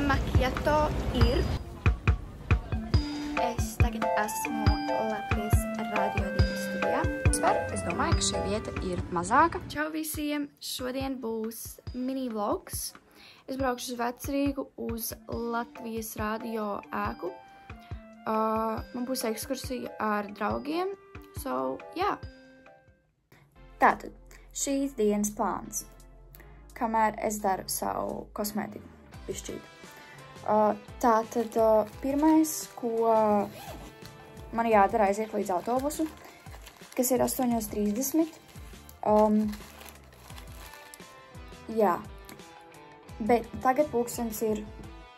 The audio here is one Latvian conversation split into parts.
macchiato ir. Es tagad esmu Latvijas radio 2 studijā. Es domāju, ka šī vieta ir mazāka. Čau visiem! Šodien būs mini vlogs. Es braukšu uz Vecrīgu uz Latvijas radio ēku. Man būs ekskursija ar draugiem. So, jā. Tātad, šīs dienas plāns. Kamēr es daru savu kosmētiku bišķīt. Tātad, pirmais, ko man jādara, aiziet līdz autobusu, kas ir 8:30. Jā. Bet tagad pulkstens ir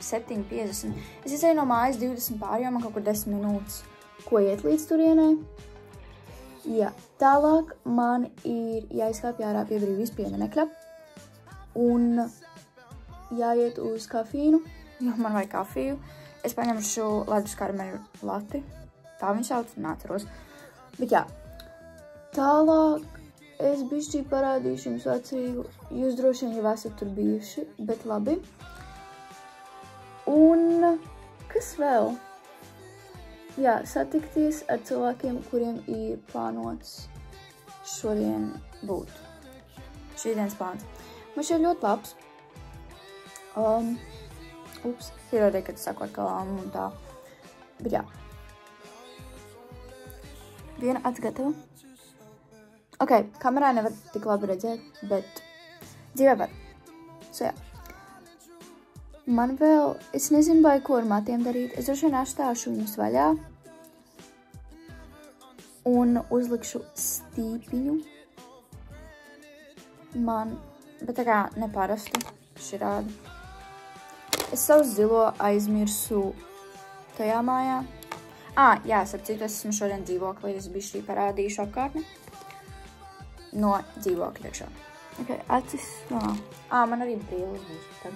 7:50. Es izēju no mājas 20 pār, jo man kaut kur 10 minūtes, ko iet līdz turienai. Jā, tālāk man ir jāizkāpj ārā pie Brīvības pieminekļa un jāiet uz kafīnu, jo man vajag kafiju. Es paņemšu ledus karameļu lati, tā viņš sauc, neatceros. Bet jā, tālāk es bišķī parādīšu jums Vecrīgu. Jūs droši vien jau esat tur bijuši, bet labi. Un kas vēl? Jā, satikties ar cilvēkiem, kuriem ir plānots šodien būt. Šī dienas plāns. Man šeit ļoti labs. Pierādīja, ka tu sako ar kalām un tā. Bet jā. Viena atgatava. Ok, kamerā nevar tik labi redzēt, bet dzīvē var. So jā. Man vēl, es nezinu, vai ko ar matiem darīt. Es droši vien atstāšu viņus vaļā. Un uzlikšu stīpiņu. Bet tā kā neparastu širādi. Es savu zilo aizmirsu tajā mājā. Jā, starp citu, es esmu šodien dzīvoklī. Es bišķī parādīšu apkārtni. No dzīvokļa iekšā. Ok, acis. Man arī brīlis būs. Tad.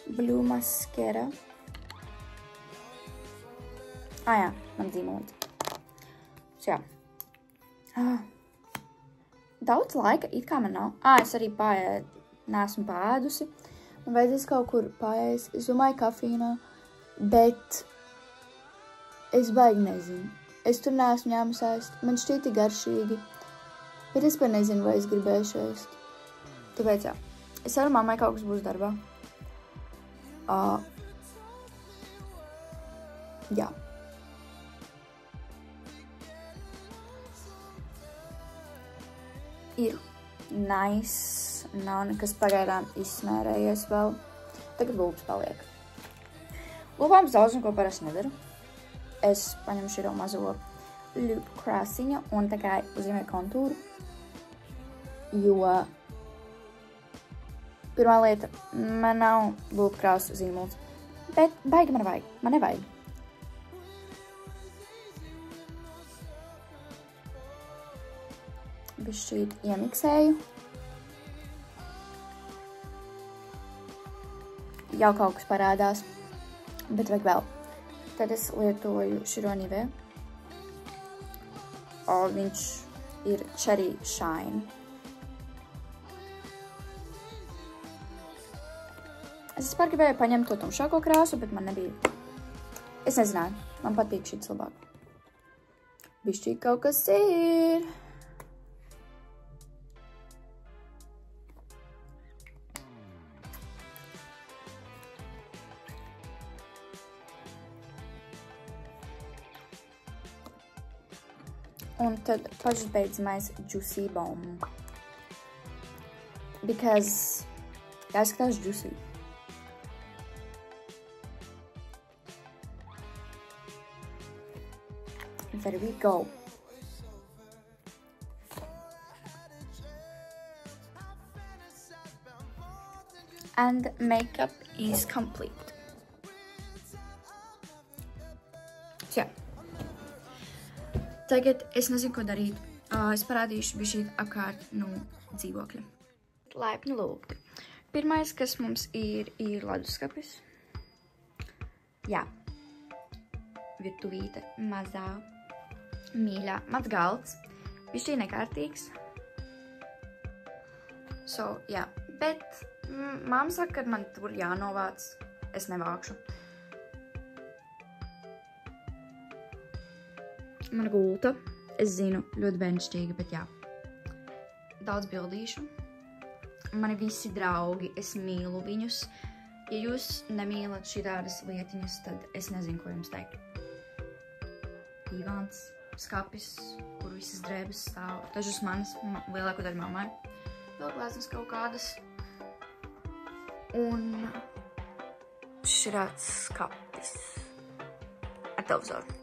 Blue mascara. Jā, man zīmolīts. Jā. Daudz laika it kā man nav. Es arī neesmu paēdusi. Man vajadzēs kaut kur paēst. Es domāju kafīnā, bet es baigi nezinu. Es tur neesmu ņēmus ēst. Man šķīti garšīgi, bet es par nezinu, vai es gribēšu ēst. Tāpēc jā. Es ar mammai kaut kas būs darbā. Jā. Ir nice. Nav nekas pagaidām izsmērējies vēl. Tagad lūpas paliek. Lūpām daudz un ko parasti nedaru. Es paņemu širo mazo lūpu krāsiņu un tā kā uzzīmēju kontūru. Jo pirmā lieta, man nav lūpu krāsu zīmols. Bet baigi man vajag. Man nevajag. Bišķīt iemiksēju. Jau kaut kas parādās, bet vajag vēl. Tad es lietoju širo Nivea. Viņš ir Cherry Shine. Es vispār gribēju paņemt to tumšāko krāsu, bet man nebija. Es nezināju, man patīk šits labāk. Bišķīt kaut kas ir. Un tad pašbeidzamais Juicy Bomb. Because jāskatās juicy. There we go. And makeup is complete. So, yeah. Tagad es nezinu, ko darīt. Es parādīšu bišķīt apkārt no dzīvokļa. Laipni lūgti. Pirmais, kas mums ir leduskapis. Jā. Virtuvīte mazā. Mīļā. Mans galds. Bišķī nekārtīgs. So, jā. Bet Māma saka, ka man tur jānovāc. Es nevākšu. Mana gulta, es zinu, ļoti bērnišķīga, bet jā. Daudz bildīšu. Mani visi draugi, es mīlu viņus. Ja jūs nemīlat šitādas lietiņas, tad es nezinu, ko jums teikt. Divāns, skapis, kur visas drēbes stāv. Dažas manas, lielāko daļu mammai. Vēl gleznas kaut kādas. Un širāds skapis ar televizoru.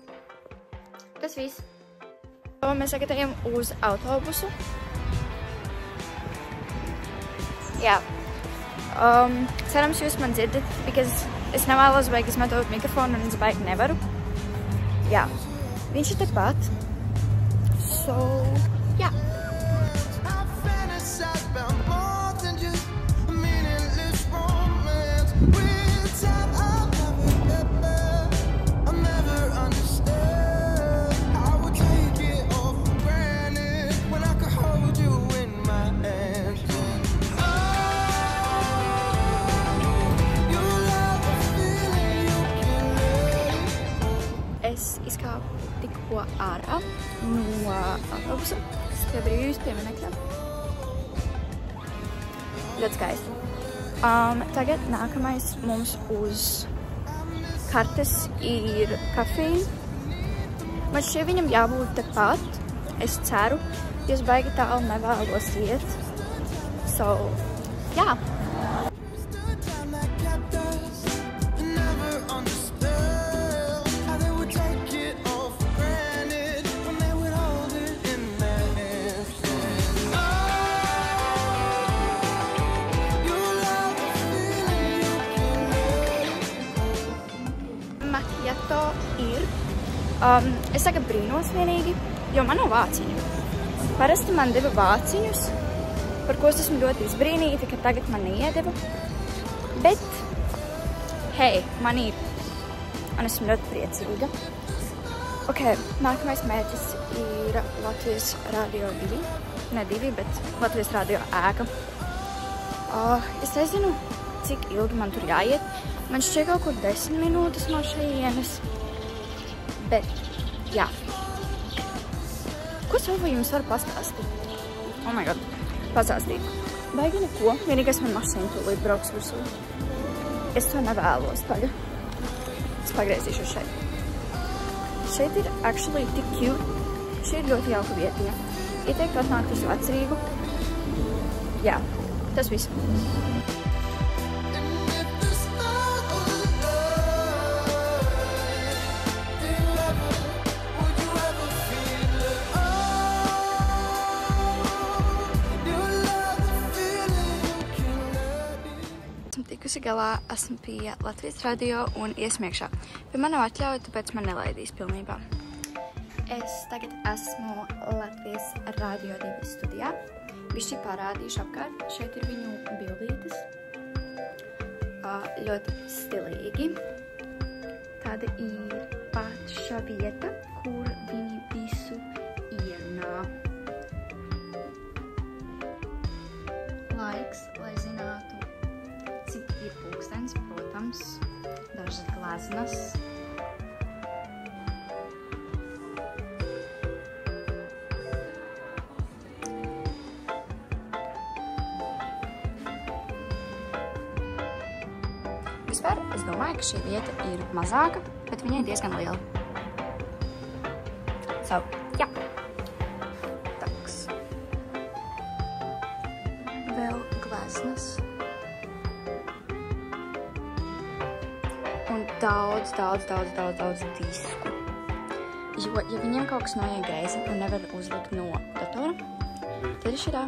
Tas viss. Mēs tagad ejam uz autobusu. Jā. Cerams, jūs man dzirdat, because es nevēlos baigi izmantot mikrofonu un es baigi nevaru. Jā. Viņš ir tepat. So, jā. Es izkāpu tikko ārā no autobusa. Es pie brīvības pieminekļa. Ļoti skaisti. Tagad nākamais mums uz kartes ir kafīna. Man šķiet viņam jābūt tepat. Es ceru, ja es baigi tālu nevēlos iet. So, jā. Macchiato ir. Es tagad brīnos vienīgi, jo man nav vāciņu. Parasti man deva vāciņus, par ko es esmu ļoti izbrīnīta, ka tagad man neiedeva. Bet, hei, man ir. Un esmu ļoti priecīga. Ok, nākamais mērķis ir Latvijas Radio 2. Ne 2, bet Latvijas Radio ēka. Es nezinu, cik ilgi man tur jāiet. Man šķiet kaut kur 10 minūtes no šejienes. Bet, jā. Ko savu jums varu pastāstīt? Oh my god, pastāstīt. Baigi neko, vienīgais man mašīna tūlīt brauks virsū. Es to nevēlos tagad. Es pagriezīšu šeit. Šeit ir actually tik cute. Šī ir ļoti jauka vietiņa. Ieteiktu atnākt uz Vecrīgu. Jā, tas viss. Tikusi galā, esmu pie Latvijas Radio un iesmiekšā. Bet man nav atļauja, tāpēc man nelaidīs pilnībā. Es tagad esmu Latvijas Radio 2 studijā. Bišķi parādīšu apkārt. Šeit ir viņu bildītes. Ļoti stilīgi. Tāda ir paša vieta, kur viņi visu ierunā. Laiks, lai zinātu, cik ir pulkstenis, protams, dažas gleznas. Vispār, es domāju, ka šī vieta ir mazāka, bet viņa ir diezgan liela. So, jā. Taks. Vēl gleznas. Un daudz disku. Jo, ja viņiem kaut kas noiet greizi un nevar uzlikt no datora, tad ir šitā.